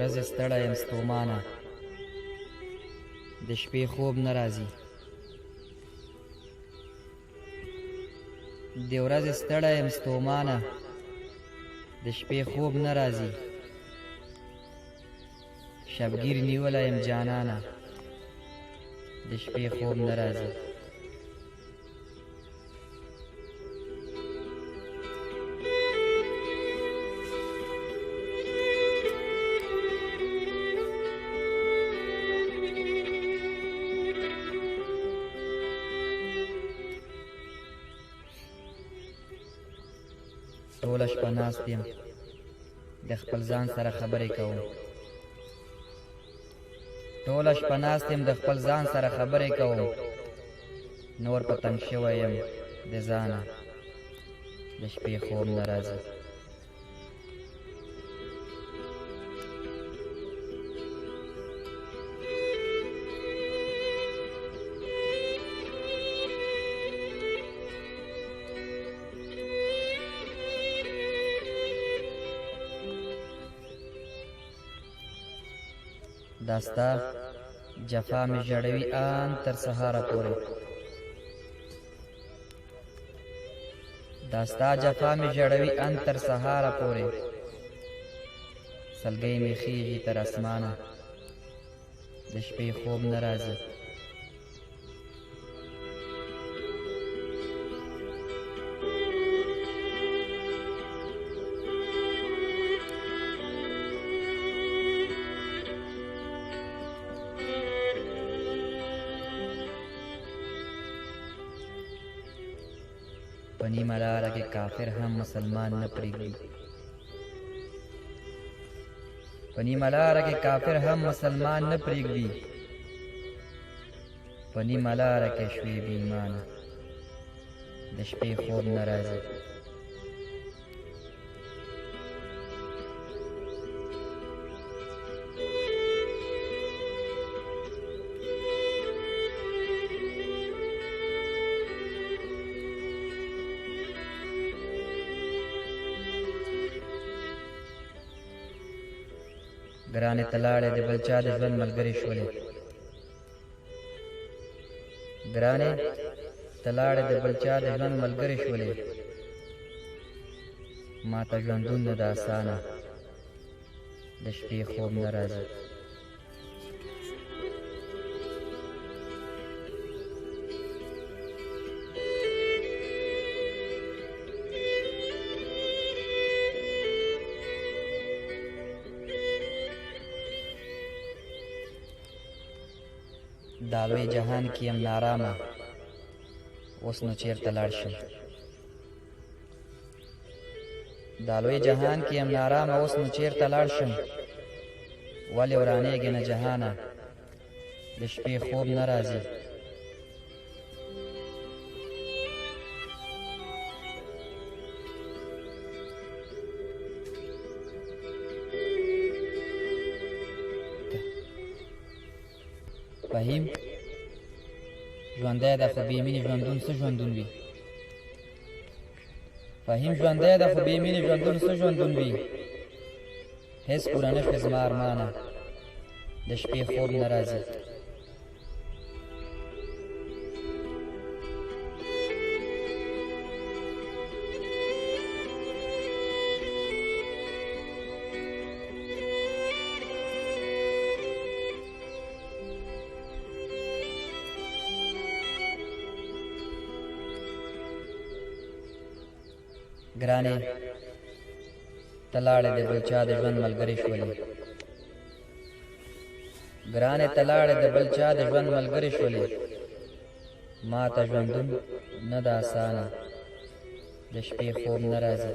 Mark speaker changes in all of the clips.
Speaker 1: ورځې ستړی یم ستومانه د شپې خوب نه راځي د ورځې ستړی یم ستومانه د شپې خوب نه راځي شبگیر نیولی یم جانانه د شپې خوب نه راځي ټوله شپه ناست یم د خپل ځان سره خبرې کوم ټوله شپه ناست یم د خپل ځان سره خبرې کوم نور په تنګ شوی یم د ځانه د شپې خوب نه راځي داستا جفا می جړوي آن تر سهاره پورې داستا جفا می جړوي آن تر سهاره پورې سلګۍ می خیږي تر اسمانه د شپې خوب نه راځي په نیمه لاره کې کافر هم مسلمان نه پرېږدي په نیمه لاره کې کافر هم مسلمان نه پرېږدي په نیمه لاره کې شوې بې ایمانه د شپې خوب نه راځي ګرانې ته لاړې د بل چا د ژوند ملګرې شولې ګرانې ته لاړې د بل چا د ژوند ملګرې شولې ما ته ژوندون نه ده اسانه د شپې خوب نه راځي دا لوی جهان کې یم نارامه اوس نو چېرته لاړ شم دا لوی جهان کې یم نارامه اوس نو چېرته لاړ شم ولې ورانېږې نه جهانه د شپې خوب نه راځي فهیم ژوندی ده خو بې مینې ژوندون څه ژوندون وي فهیم ژوندی ده خو بې مینې ژوندون څه ژوندون وي هېڅ پوره نه شوې زما ارمانه د شپې خوب نه راځي ګرانې ته لاړې د بل چا د ژوند ملګرې شولې ګرانې ته لاړې د بل چا د ژوند ملګرې شولې ما ته ژوندون نه ده اسانه د شپې خوب نه راځي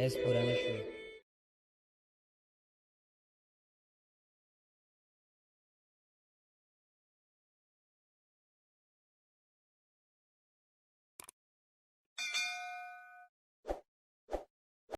Speaker 1: هیڅ پوره نه شوې